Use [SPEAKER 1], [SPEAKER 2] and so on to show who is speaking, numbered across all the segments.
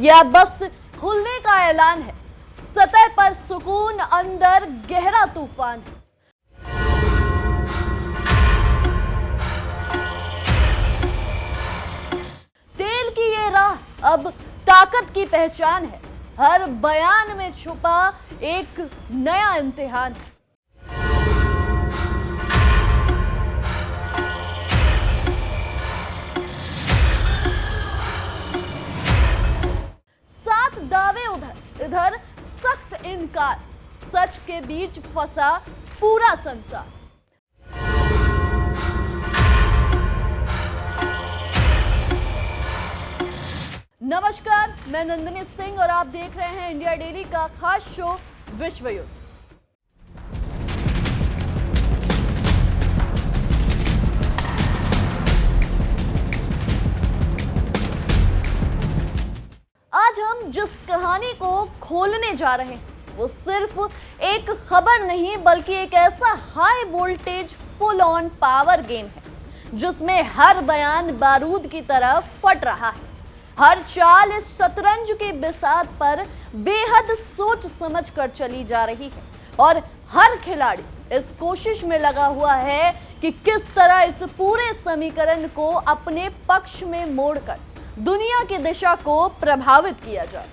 [SPEAKER 1] या बस खुलने का ऐलान है? सतह पर सुकून, अंदर गहरा तूफान है। तेल की ये राह अब ताकत की पहचान है। हर बयान में छुपा एक नया इम्तिहान है। सात दावे उधर, इधर सख्त इनकार, सच के बीच फंसा पूरा संसार। नमस्कार, मैं नंदिनी सिंह और आप देख रहे हैं इंडिया डेली का खास शो विश्व युद्ध। आज हम जिस कहानी को खोलने जा रहे हैं वो सिर्फ एक खबर नहीं बल्कि एक ऐसा high voltage full on power game है जिसमें हर बयान बारूद की तरह फट रहा है। हर चाल इस शतरंज के बिसात पर बेहद सोच समझ कर चली जा रही है और हर खिलाड़ी इस कोशिश में लगा हुआ है कि किस तरह इस पूरे समीकरण को अपने पक्ष में मोड़कर दुनिया की दिशा को प्रभावित किया जाए,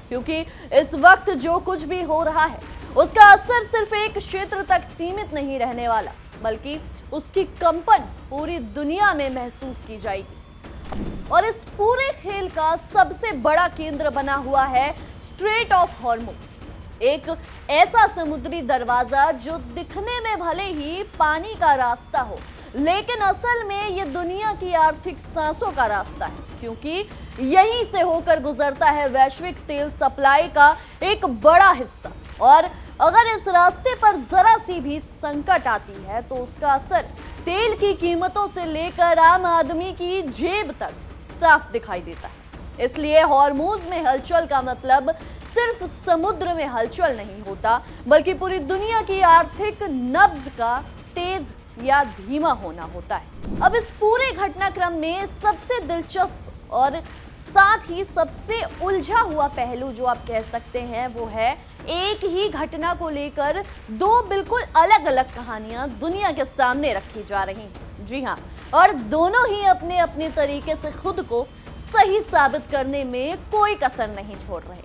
[SPEAKER 1] क्योंकि इस वक्त जो कुछ भी हो रहा है उसका असर सिर्फ एक क्षेत्र तक सीमित नहीं रहने वाला, बल्कि उसकी कंपन पूरी दुनिया में महसूस की जाएगी। और इस पूरे खेल का सबसे बड़ा केंद्र बना हुआ है स्ट्रेट ऑफ हॉर्मुज, एक ऐसा समुद्री दरवाजा जो दिखने में भले ही पानी का रास्ता हो, लेकिन असल में ये दुनिया की आर्थिक सांसों का रास्ता है, क्योंकि यहीं से होकर गुजरता है वैश्विक तेल सप्लाई का एक बड़ा हिस्सा। और अगर इस रास्ते पर जरा सी भी संकट आती है तो उसका असर तेल की कीमतों से लेकर आम आदमी की जेब तक साफ दिखाई देता है। इसलिए हॉर्मुज में हलचल का मतलब सिर्फ समुद्र में हलचल नहीं होता, बल्कि पूरी दुनिया की आर्थिक नब्ज का तेज या धीमा होना होता है। अब इस पूरे घटनाक्रम में सबसे दिलचस्प और साथ ही सबसे उलझा हुआ पहलू जो आप कह सकते हैं वो है एक ही घटना को लेकर दो बिल्कुल अलग अलग कहानियां दुनिया के सामने रखी जा रही हैं। जी हाँ, और दोनों ही अपने अपने तरीके से खुद को सही साबित करने में कोई कसर नहीं छोड़ रहे,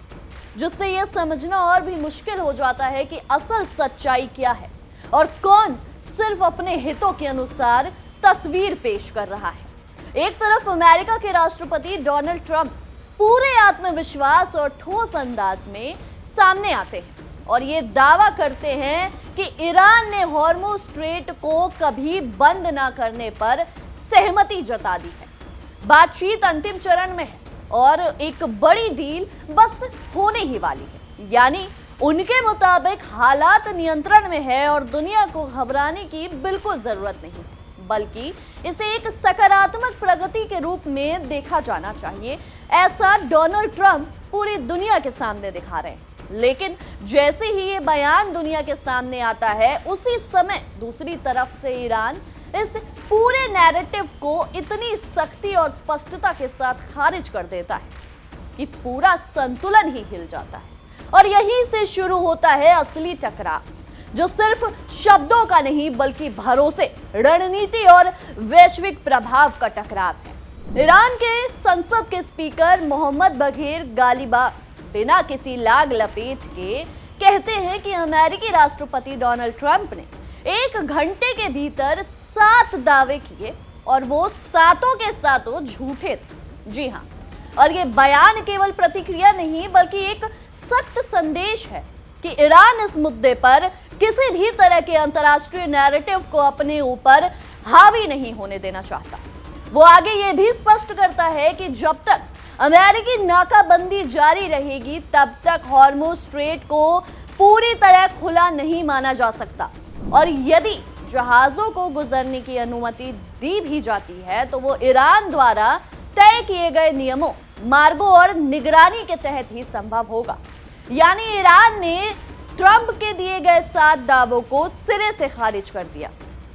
[SPEAKER 1] जिससे यह समझना और भी मुश्किल हो जाता है कि असल सच्चाई क्या है और कौन सिर्फ अपने हितों के अनुसार तस्वीर पेश कर रहा है। एक तरफ अमेरिका के राष्ट्रपति डोनाल्ड ट्रंप पूरे आत्मविश्वास और ठोस अंदाज में सामने आते हैं और ये दावा करते हैं कि ईरान ने हॉर्मुज स्ट्रेट को कभी बंद ना करने पर सहमति जता दी है। बातचीत अंतिम चरण में है और एक बड़ी डील बस होने ही वाली है, यानी उनके मुताबिक हालात नियंत्रण में है और दुनिया को घबराने की बिल्कुल जरूरत नहीं, बल्कि इसे एक सकारात्मक प्रगति के रूप में देखा जाना चाहिए। ऐसा डोनाल्ड ट्रंप पूरी दुनिया के सामने दिखा रहे हैं। लेकिन जैसे ही ये बयान दुनिया के सामने आता है, उसी समय दूसरी तरफ से ईरान इस पूरे नैरेटिव को इतनी सख्ती और स्पष्टता के साथ खारिज कर देता है कि पूरा संतुलन ही हिल जाता है। और यहीं से शुरू होता है असली टकराव, जो सिर्फ शब्दों का नहीं बल्कि भरोसे, रणनीति और वैश्विक प्रभाव का टकराव है। ईरान के संसद के स्पीकर मोहम्मद बघेर गालिबाफ बिना किसी लाग लपेट के कहते हैं कि अमेरिकी राष्ट्रपति डोनाल्ड ट्रंप ने 1 घंटे के भीतर 7 दावे किए और वो सातों के सातों झूठे थे। जी हाँ, और ये बयान केवल प्रतिक्रिया नहीं बल्कि एक सख्त संदेश है कि ईरान इस मुद्दे पर किसी भी तरह के अंतर्राष्ट्रीय नैरेटिव को अपने ऊपर हावी नहीं होने देना चाहता। वो आगे ये भी स्पष्ट करता है कि जब तक अमेरिकी नाकाबंदी जारी रहेगी तब तक हॉर्मुज स्ट्रेट को पूरी तरह खुला नहीं माना जा सकता, और यदि जहाजों को गुजरने की अनुमति दी भी जाती है तो वो ईरान द्वारा तय किए गए नियमों, मार्गों और निगरानी के तहत ही संभव होगा। यानी ईरान ने ट्रंप के दिए गए 7 दावों को सिरे से खारिज कर दिया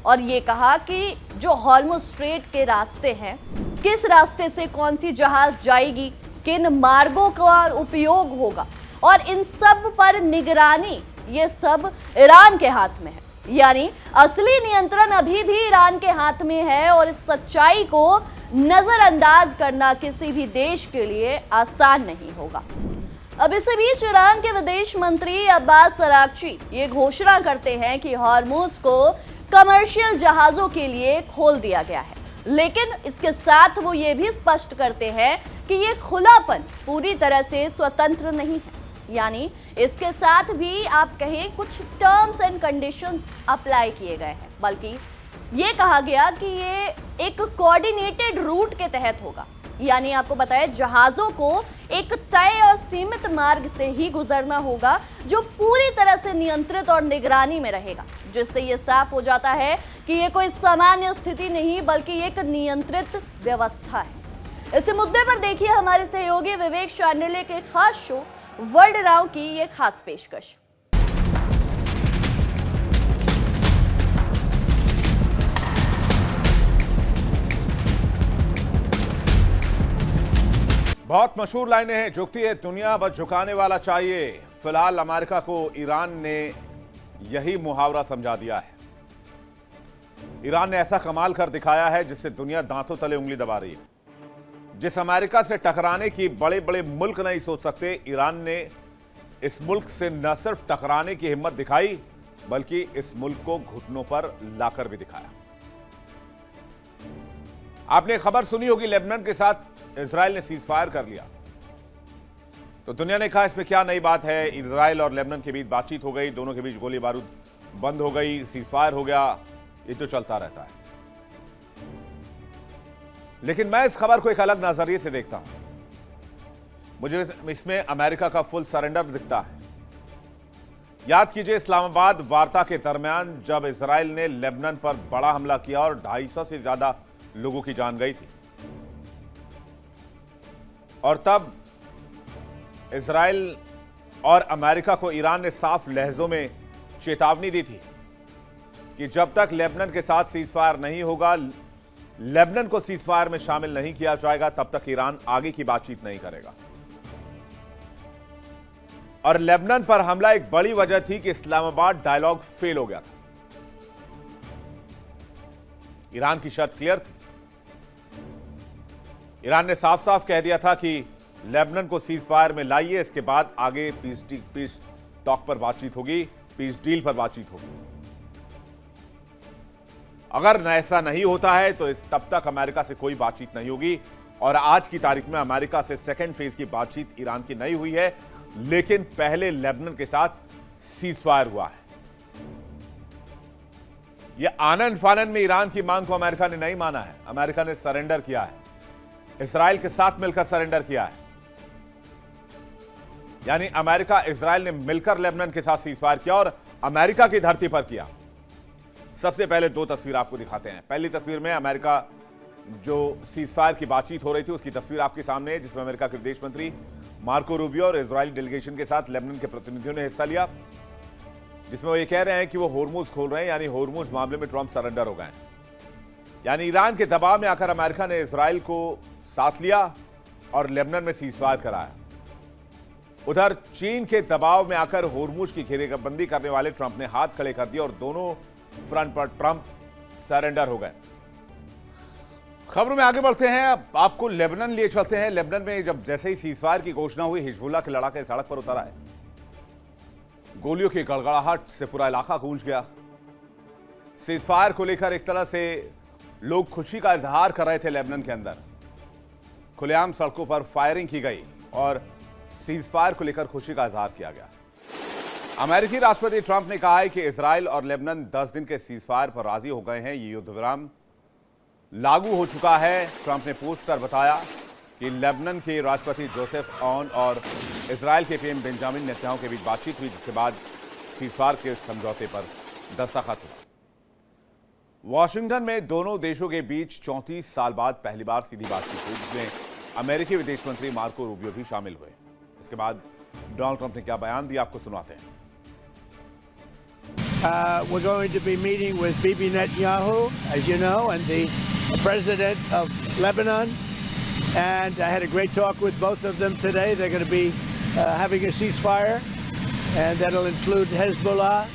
[SPEAKER 1] और ये कहा कि जो हॉर्मुज स्ट्रेट के रास्ते हैं, किस रास्ते से कौन सी जहाज जाएगी, किन मार्गों का उपयोग होगा और इन सब पर निगरानी, ये सब ईरान के हाथ में है। यानी असली नियंत्रण अभी भी ईरान के हाथ में है और इस सच्चाई को नजरअंदाज करना किसी भी देश के लिए आसान नहीं होगा। अब इसी बीच ईरान के विदेश मंत्री अब्बास अरागची ये घोषणा करते हैं कि हॉर्मुज को कमर्शियल जहाजों के लिए खोल दिया गया है, लेकिन इसके साथ वो ये भी स्पष्ट करते हैं कि ये खुलापन पूरी तरह से स्वतंत्र नहीं है। यानी इसके साथ भी आप कहें कुछ टर्म्स एंड कंडीशंस अप्लाई किए गए हैं, बल्कि ये कहा गया कि ये एक कोऑर्डिनेटेड रूट के तहत होगा। यानी आपको बताया जहाजों को एक तय और सीमित मार्ग से ही गुजरना होगा जो पूरी तरह से नियंत्रित और निगरानी में रहेगा, जिससे ये साफ हो जाता है कि ये कोई सामान्य स्थिति नहीं बल्कि एक नियंत्रित व्यवस्था है। इस मुद्दे पर देखिए हमारे सहयोगी विवेक शांडिल्य के खास शो वर्ल्ड राउंड की ये खास पेशकश।
[SPEAKER 2] बहुत मशहूर लाइनें हैं, झुकती है दुनिया बस झुकाने वाला चाहिए। फिलहाल अमेरिका को ईरान ने यही मुहावरा समझा दिया है। ईरान ने ऐसा कमाल कर दिखाया है जिससे दुनिया दांतों तले उंगली दबा रही है। जिस अमेरिका से टकराने की बड़े बड़े मुल्क नहीं सोच सकते, ईरान ने इस मुल्क से न सिर्फ टकराने की हिम्मत दिखाई बल्कि इस मुल्क को घुटनों पर लाकर भी दिखाया। आपने खबर सुनी होगी, लेबनान के साथ इजराइल ने सीज फायर कर लिया। तो दुनिया ने कहा इसमें क्या नई बात है। इजराइल और लेबनान के बीच बातचीत हो गई, दोनों के बीच गोली बारूद बंद हो गई, सीज फायर हो गया, ये तो चलता रहता है। लेकिन मैं इस खबर को एक अलग नजरिए से देखता हूं। मुझे इसमें अमेरिका का फुल सरेंडर दिखता है। याद कीजिए इस्लामाबाद वार्ता के दरमियान जब इजराइल ने लेबनान पर बड़ा हमला किया और 250 से ज्यादा लोगों की जान गई थी, और तब इजराइल और अमेरिका को ईरान ने साफ लहजों में चेतावनी दी थी कि जब तक लेबनान के साथ सीजफायर नहीं होगा, लेबनान को सीजफायर में शामिल नहीं किया जाएगा, तब तक ईरान आगे की बातचीत नहीं करेगा। और लेबनान पर हमला एक बड़ी वजह थी कि इस्लामाबाद डायलॉग फेल हो गया था। ईरान की शर्त क्लियर थी। ईरान ने साफ साफ कह दिया था कि लेबनान को सीज फायर में लाइए, इसके बाद आगे पीस टॉक पर बातचीत होगी, पीस डील पर बातचीत होगी। अगर ऐसा नहीं होता है तो तब तक अमेरिका से कोई बातचीत नहीं होगी। और आज की तारीख में अमेरिका से सेकेंड फेज की बातचीत ईरान की नहीं हुई है, लेकिन पहले लेबनान के साथ सीज फायर हुआ है। यह आनन फानन में ईरान की मांग को अमेरिका ने नहीं माना है। अमेरिका ने सरेंडर किया है, इजराइल के साथ मिलकर सरेंडर किया है। यानी अमेरिका इजराइल ने मिलकर लेबनान के साथ सीज फायर किया और अमेरिका की धरती पर किया। सबसे पहले दो तस्वीर आपको दिखाते हैं। पहली तस्वीर में अमेरिका जो सीज फायर की बातचीत हो रही थी उसकी तस्वीर आपके सामने है, जिसमें अमेरिका के विदेश मंत्री मार्को रूबियो और इजरायली डेलीगेशन के साथ लेबनान के प्रतिनिधियों ने हिस्सा लिया, जिसमें वो ये कह रहे हैं कि वो होर्मुज खोल रहे हैं। यानी होर्मुज मामले में ट्रंप सरेंडर हो गए हैं। यानी ईरान के दबाव में आकर अमेरिका ने इजराइल को साथ लिया और लेबनान में सीज फायर कराया। उधर चीन के दबाव में आकर होर्मुज की घेरेबंदी करने वाले ट्रंप ने हाथ खड़े कर दिए और दोनों फ्रंट पर ट्रंप सरेंडर हो गए। खबरों में आगे बढ़ते हैं, आपको लेबनान लिए चलते हैं। लेबनान में जब जैसे ही सीजफायर की घोषणा हुई, हिजबुल्लाह के लड़ाके सड़क पर उतर आए। गोलियों की गड़गड़ाहट से पूरा इलाका गूंज गया। सीजफायर को लेकर एक तरह से लोग खुशी का इजहार कर रहे थे। लेबनान के अंदर खुलेआम सड़कों पर फायरिंग की गई और सीजफायर को लेकर खुशी का इजहार किया गया। अमेरिकी राष्ट्रपति ट्रंप ने कहा है कि इजराइल और लेबनान 10 दिन के सीजफायर पर राजी हो गए हैं। ये युद्ध विराम लागू हो चुका है। ट्रंप ने पोस्ट कर बताया कि लेबनान के राष्ट्रपति जोसेफ ऑन और इजराइल के पीएम बेंजामिन नेतन्याहू के बीच बातचीत हुई, जिसके बाद सीजफायर के समझौते पर दस्तखत हुआ। वॉशिंगटन में दोनों देशों के बीच 34 साल बाद पहली बार सीधी बातचीत हुई, जिसमें अमेरिकी विदेश मंत्री मार्को रूबियो भी शामिल हुए। इसके बाद डोनाल्ड ट्रंप ने क्या बयान दिया, आपको सुनाते हैं।
[SPEAKER 3] We're going to be meeting with Bibi Netanyahu, as you know, and the president of Lebanon. and I had a great talk with both of them today. They're going to be having a ceasefire, and that'll include Hezbollah.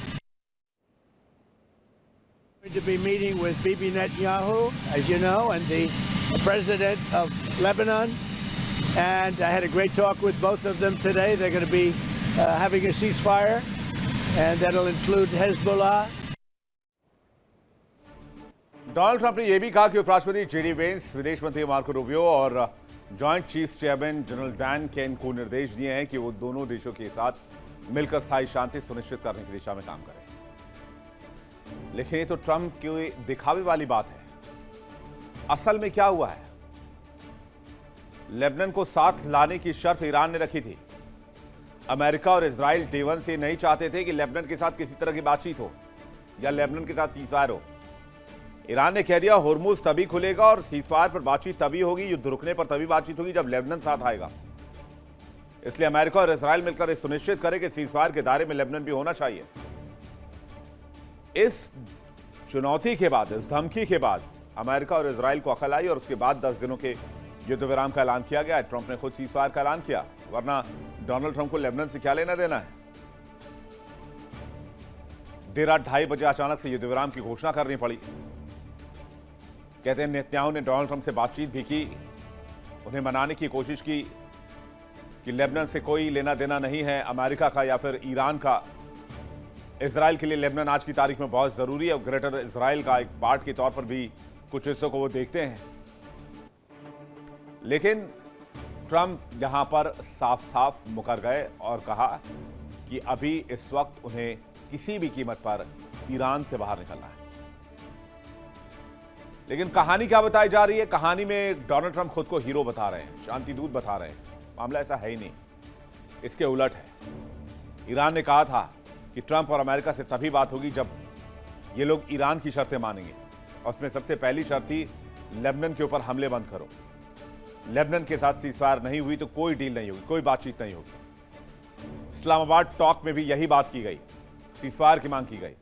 [SPEAKER 3] We're going to be meeting with Bibi Netanyahu, as you know, and the president of Lebanon. And I had a great talk with both of them today. They're going to be having a ceasefire, and that'll include Hezbollah.
[SPEAKER 2] Donald Trump ने यह भी कहा कि उपराष्ट्रपति JD Vance, विदेश मंत्री Marco Rubio और joint chief chairman general Dan Caine को निर्देश दिए हैं कि वो दोनों देशों के साथ मिलकर स्थायी शांति सुनिश्चित करने की दिशा में काम करें। लेकिन ये तो ट्रंप की दिखावे वाली बात है। असल में क्या हुआ है? लेबनान को साथ लाने की शर्त ईरान ने रखी थी। अमेरिका और इजराइल डे वन से नहीं चाहते थे कि लेबनान के साथ किसी तरह की बातचीत हो या लेबनान के साथ सीजफायर हो। ईरान ने कह दिया होर्मुज तभी खुलेगा और सीजफायर पर बातचीत तभी होगी, युद्ध रुकने पर तभी बातचीत होगी जब लेबनान साथ आएगा। इसलिए अमेरिका और इजराइल मिलकर यह सुनिश्चित करें कि सीजफायर के दायरे में लेबनान भी होना चाहिए। इस चुनौती के बाद, इस धमकी के बाद अमेरिका और इजराइल को अकल आई और उसके बाद 10 दिनों के युद्ध विराम का ऐलान किया गया। ट्रंप ने खुद सीजफायर का ऐलान किया, वरना डोनाल्ड ट्रंप को लेबनान से क्या लेना देना है। देर रात 2:30 बजे अचानक से युद्ध विराम की घोषणा करनी पड़ी। कहते हैं नेतन्याहू ने डोनाल्ड ट्रंप से बातचीत भी की, उन्हें मनाने की कोशिश की कि लेबनान से कोई लेना देना नहीं है, अमेरिका का या फिर ईरान का। इजराइल के लिए लेबनान आज की तारीख में बहुत जरूरी है और ग्रेटर इजराइल का एक पार्ट के तौर पर भी कुछ हिस्सों को वो देखते हैं। लेकिन ट्रंप यहां पर साफ साफ मुकर गए और कहा कि अभी इस वक्त उन्हें किसी भी कीमत पर ईरान से बाहर निकलना है। लेकिन कहानी क्या बताई जा रही है? कहानी में डोनाल्ड ट्रंप खुद को हीरो बता रहे हैं, शांति दूत बता रहे हैं। मामला ऐसा है ही नहीं, इसके उलट है। ईरान ने कहा था कि ट्रंप और अमेरिका से तभी बात होगी जब ये लोग ईरान की शर्तें मानेंगे, और उसमें सबसे पहली शर्त थी लेबनान के ऊपर हमले बंद करो। लेबनान के साथ सीजफायर नहीं हुई तो कोई डील नहीं होगी, कोई बातचीत नहीं होगी। इस्लामाबाद टॉक में भी यही बात की गई, सीजफायर की मांग की गई।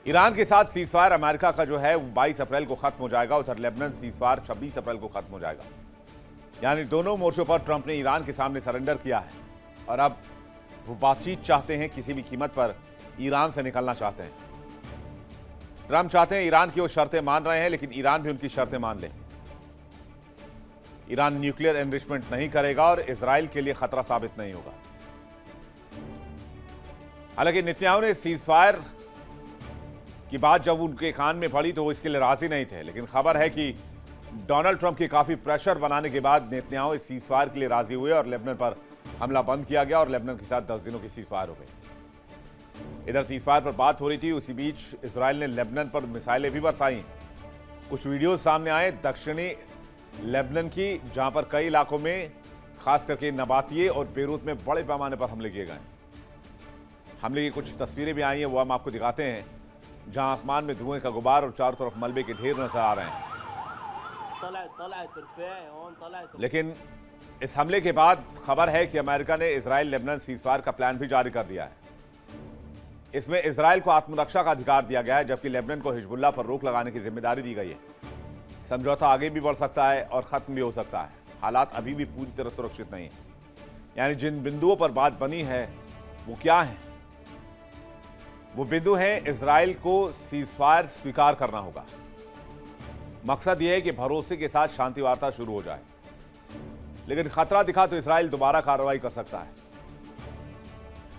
[SPEAKER 2] ईरान के साथ सीजफायर अमेरिका का जो है 22 अप्रैल को खत्म हो जाएगा, उधर लेबनान सीजफायर 26 अप्रैल को खत्म हो जाएगा। यानी दोनों मोर्चों पर ट्रंप ने ईरान के सामने सरेंडर किया है और अब वो बातचीत चाहते हैं, किसी भी कीमत पर ईरान से निकलना चाहते हैं। ट्रंप चाहते हैं ईरान की वो शर्तें मान रहे हैं, लेकिन ईरान भी उनकी शर्तें मान ले। ईरान न्यूक्लियर एनरिचमेंट नहीं करेगा और इजराइल के लिए खतरा साबित नहीं होगा। हालांकि नेतन्याहू ने सीजफायर की बात जब उनके कान में पड़ी तो वो इसके लिए राजी नहीं थे, लेकिन खबर है कि डोनाल्ड ट्रंप की काफी प्रेशर बनाने के बाद नेतन्याहू इस सीजफायर के लिए राजी हुए और लेबनान पर हमला बंद किया गया और लेबनान के साथ 10 दिनों की सीजफायर हो गई। इधर सीजफायर पर बात हो रही थी, उसी बीच इजराइल ने लेबनान पर मिसाइलें भी बरसाई। कुछ वीडियो सामने आए दक्षिणी लेबनान की, जहां पर कई इलाकों में खास करके नबातिये और बेरूत में बड़े पैमाने पर हमले किए गए। हमले की कुछ तस्वीरें भी आई हैं, वो हम आपको दिखाते हैं, जहां आसमान में धुएं का गुबार और चारों तरफ मलबे के ढेर नजर आ रहे हैं। लेकिन इस हमले के बाद खबर है कि अमेरिका ने इजराइल लेबनान सीजफायर का प्लान भी जारी कर दिया है। इसमें इजराइल को आत्मरक्षा का अधिकार दिया गया है, जबकि लेबनान को हिजबुल्लाह पर रोक लगाने की जिम्मेदारी दी गई है। समझौता आगे भी बढ़ सकता है और खत्म भी हो सकता है। हालात अभी भी पूरी तरह सुरक्षित नहीं है। यानी जिन बिंदुओं पर बात बनी है वो क्या है? वो बिंदु है इजराइल को सीजफायर स्वीकार करना होगा। मकसद यह है कि भरोसे के साथ शांति वार्ता शुरू हो जाए, लेकिन खतरा दिखा तो इजराइल दोबारा कार्रवाई कर सकता है।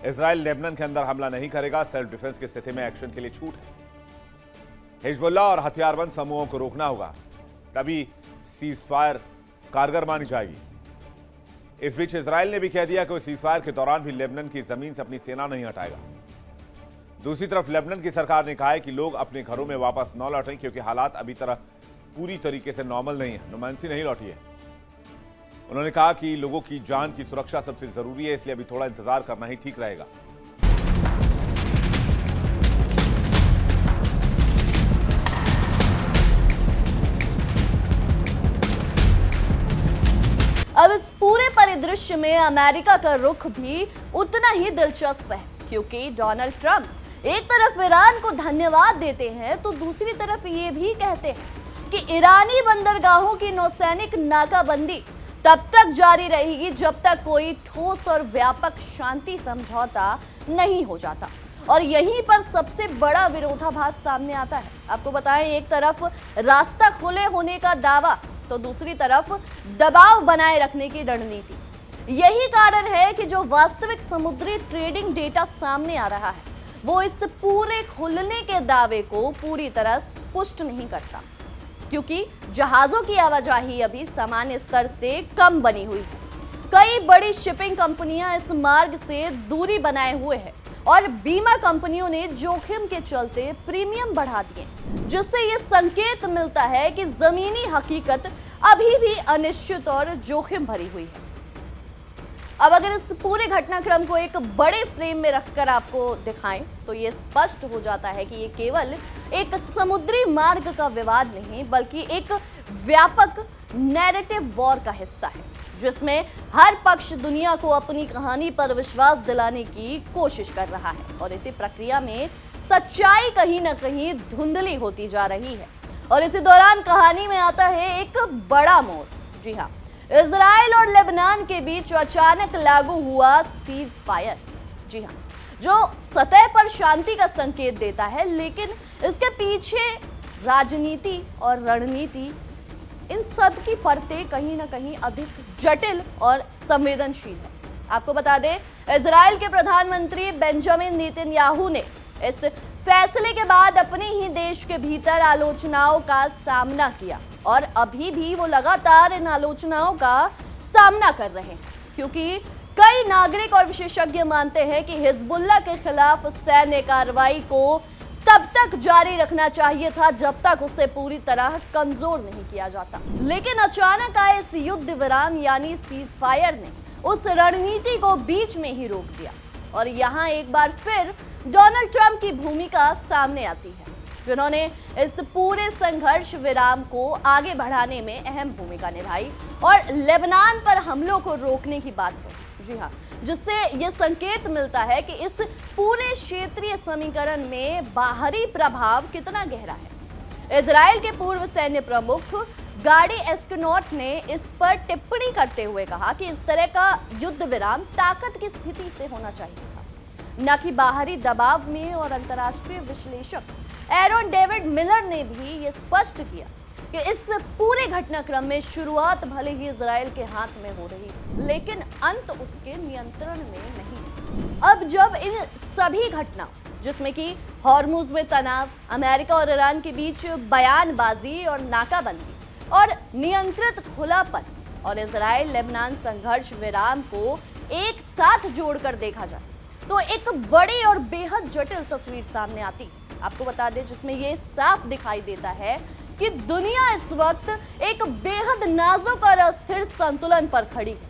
[SPEAKER 2] इजराइल लेबनान के अंदर हमला नहीं करेगा, सेल्फ डिफेंस की स्थिति में एक्शन के लिए छूट है। हिजबुल्लाह और हथियारबंद समूहों को रोकना होगा, तभी सीजफायर कारगर मानी जाएगी। इस बीच इजराइल ने भी कह दिया कि वो सीजफायर के दौरान भी लेबनान की जमीन से अपनी सेना नहीं हटाएगा। दूसरी तरफ लेबनान की सरकार ने कहा है कि लोग अपने घरों में वापस न लौटें, क्योंकि हालात अभी तरह पूरी तरीके से नॉर्मल नहीं है, नुमाइंसी नहीं लौटी है। उन्होंने कहा कि लोगों की जान की सुरक्षा सबसे जरूरी है, इसलिए अभी थोड़ा इंतजार करना ही ठीक रहेगा।
[SPEAKER 1] अब इस पूरे परिदृश्य में अमेरिका का रुख भी उतना ही दिलचस्प है, क्योंकि डोनाल्ड ट्रंप एक तरफ ईरान को धन्यवाद देते हैं तो दूसरी तरफ ये भी कहते हैं कि ईरानी बंदरगाहों की नौसैनिक नाकाबंदी तब तक जारी रहेगी जब तक कोई ठोस और व्यापक शांति समझौता नहीं हो जाता। और यहीं पर सबसे बड़ा विरोधाभास सामने आता है। आपको बताएं, एक तरफ रास्ता खुले होने का दावा तो दूसरी तरफ दबाव बनाए रखने की रणनीति। यही कारण है कि जो वास्तविक समुद्री ट्रेडिंग डेटा सामने आ रहा है वो इस पूरे खुलने के दावे को पूरी तरह पुष्ट नहीं करता, क्योंकि जहाजों की आवाजाही अभी सामान्य स्तर से कम बनी हुई है। कई बड़ी शिपिंग कंपनियां इस मार्ग से दूरी बनाए हुए हैं और बीमा कंपनियों ने जोखिम के चलते प्रीमियम बढ़ा दिए, जिससे ये संकेत मिलता है कि जमीनी हकीकत अभी भी अनिश्चित और जोखिम भरी हुई है। अब अगर इस पूरे घटनाक्रम को एक बड़े फ्रेम में रखकर आपको दिखाएं तो ये स्पष्ट हो जाता है कि ये केवल एक समुद्री मार्ग का विवाद नहीं बल्कि एक व्यापक नैरेटिव वॉर का हिस्सा है, जिसमें हर पक्ष दुनिया को अपनी कहानी पर विश्वास दिलाने की कोशिश कर रहा है और इसी प्रक्रिया में सच्चाई कहीं ना कहीं धुंधली होती जा रही है। और इसी दौरान कहानी में आता है एक बड़ा मोड़। जी हाँ, इजराइल और लेबनान के बीच अचानक लागू हुआ सीज फायर। जी हाँ, जो सतह पर शांति का संकेत देता है, लेकिन इसके पीछे राजनीति और रणनीति, इन सब की परतें कहीं ना कहीं अधिक जटिल और संवेदनशील है। आपको बता दें, इजराइल के प्रधानमंत्री बेंजामिन नेतन्याहू ने इस फैसले के बाद अपने ही देश के भीतर आलोचनाओं का सामना किया और अभी भी वो लगातार इन आलोचनाओं का सामना कर रहे हैं, क्योंकि कई नागरिक और विशेषज्ञ मानते हैं कि हिजबुल्लाह के खिलाफ सैन्य कार्रवाई को तब तक जारी रखना चाहिए था जब तक उसे पूरी तरह कमजोर नहीं किया जाता। लेकिन अचानक आए इस युद्ध विराम यानी सीज फायर ने उस रणनीति को बीच में ही रोक दिया और यहाँ एक बार फिर डोनाल्ड ट्रंप की भूमिका सामने आती है, जिन्होंने इस पूरे संघर्ष विराम को आगे बढ़ाने में अहम भूमिका निभाई और लेबनान पर हमलों को रोकने की बात कही। जी हाँ, जिससे यह संकेत मिलता है कि इस पूरे क्षेत्रीय समीकरण में बाहरी प्रभाव कितना गहरा है। इजराइल के पूर्व सैन्य प्रमुख गाडी एस्केनॉट ने इस पर टिप्पणी करते हुए कहा कि इस तरह का युद्ध विराम ताकत की स्थिति से होना चाहिए था, न कि बाहरी दबाव में। और अंतर्राष्ट्रीय विश्लेषक एरोन डेविड मिलर ने भी ये स्पष्ट किया कि इस पूरे घटनाक्रम में शुरुआत भले ही इजराइल के हाथ में हो रही है, लेकिन अंत उसके नियंत्रण में नहीं। अब जब इन सभी घटनाओं, जिसमें कि हॉर्मुज में तनाव, अमेरिका और ईरान के बीच बयानबाजी और नाकाबंदी और नियंत्रित खुलापन और इजराइल लेबनान संघर्ष विराम को एक साथ जोड़कर देखा जाए तो एक बड़ी और बेहद जटिल तस्वीर सामने आती है। आपको बता दें, जिसमें ये साफ दिखाई देता है कि दुनिया इस वक्त एक बेहद नाजुक और अस्थिर संतुलन पर खड़ी है,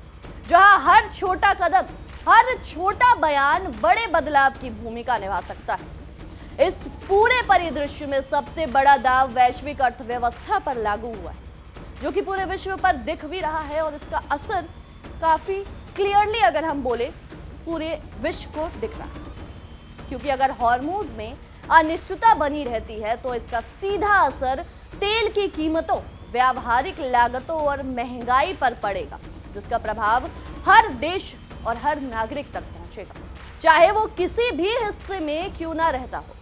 [SPEAKER 1] जहां हर छोटा कदम, हर छोटा बयान बड़े बदलाव की भूमिका निभा सकता है। इस पूरे परिदृश्य में सबसे बड़ा दाव वैश्विक अर्थव्यवस्था पर लागू हुआ है, जो कि पूरे विश्व पर दिख भी रहा है और इसका असर काफी क्लियरली, अगर हम बोले, पूरे विश्व को दिख रहा है। क्योंकि अगर हॉर्मुज में अनिश्चितता बनी रहती है तो इसका सीधा असर तेल की कीमतों, व्यावहारिक लागतों और महंगाई पर पड़ेगा, जिसका प्रभाव हर देश और हर नागरिक तक पहुंचेगा, चाहे वो किसी भी हिस्से में क्यों ना रहता हो,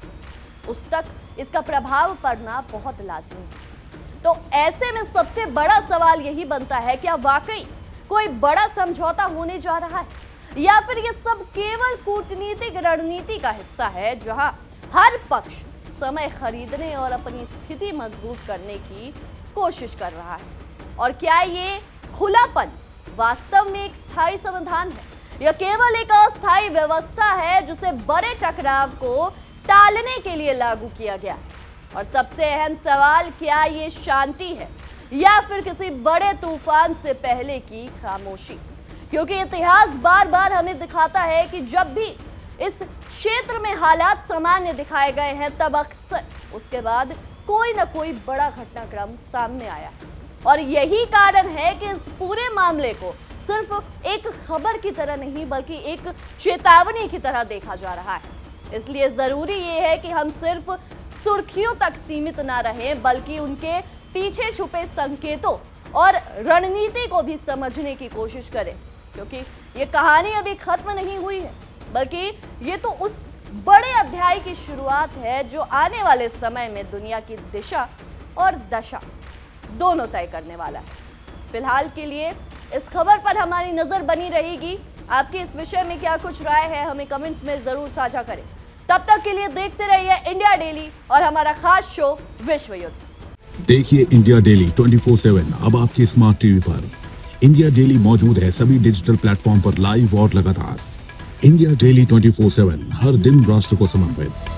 [SPEAKER 1] उस तक इसका प्रभाव पड़ना बहुत लाजमी है। तो ऐसे में सबसे बड़ा सवाल यही बनता है, क्या वाकई कोई बड़ा समझौता होने जा रहा है या फिर ये सब केवल कूटनीतिक रणनीति का हिस्सा है, जहां हर पक्ष समय खरीदने और अपनी स्थिति मजबूत करने की कोशिश कर रहा है। और क्या ये खुलापन वास्तव में एक स्थायी समाधान है या केवल एक अस्थायी व्यवस्था है जिसे बड़े टकराव को टालने के लिए लागू किया गया है? और सबसे अहम सवाल, क्या ये शांति है या फिर किसी बड़े तूफान से पहले की खामोशी? क्योंकि इतिहास बार बार हमें दिखाता है कि जब भी इस क्षेत्र में हालात सामान्य दिखाए गए हैं, तब अक्सर उसके बाद कोई ना कोई बड़ा घटनाक्रम सामने आया है। और यही कारण है कि इस पूरे मामले को सिर्फ एक खबर की तरह नहीं बल्कि एक चेतावनी की तरह देखा जा रहा है। इसलिए जरूरी ये है कि हम सिर्फ सुर्खियों तक सीमित ना रहें, बल्कि उनके पीछे छुपे संकेतों और रणनीति को भी समझने की कोशिश करें, क्योंकि ये कहानी अभी खत्म नहीं हुई है, बल्कि ये तो उस बड़े अध्याय की शुरुआत है जो आने वाले समय में दुनिया की दिशा और दशा दोनों तय करने वाला है। फिलहाल के लिए इस खबर पर हमारी नजर बनी रहेगी। आपकी इस विषय में क्या कुछ राय है, हमें कमेंट्स में जरूर साझा करें। तब तक के लिए देखते रहिए इंडिया डेली और हमारा खास शो विश्व युद्ध।
[SPEAKER 4] देखिए इंडिया डेली 24/7 अब आपके स्मार्ट टीवी पर। इंडिया डेली मौजूद है सभी डिजिटल प्लेटफॉर्म पर लाइव और लगातार। इंडिया डेली 24/7 हर दिन राष्ट्र को समर्पित।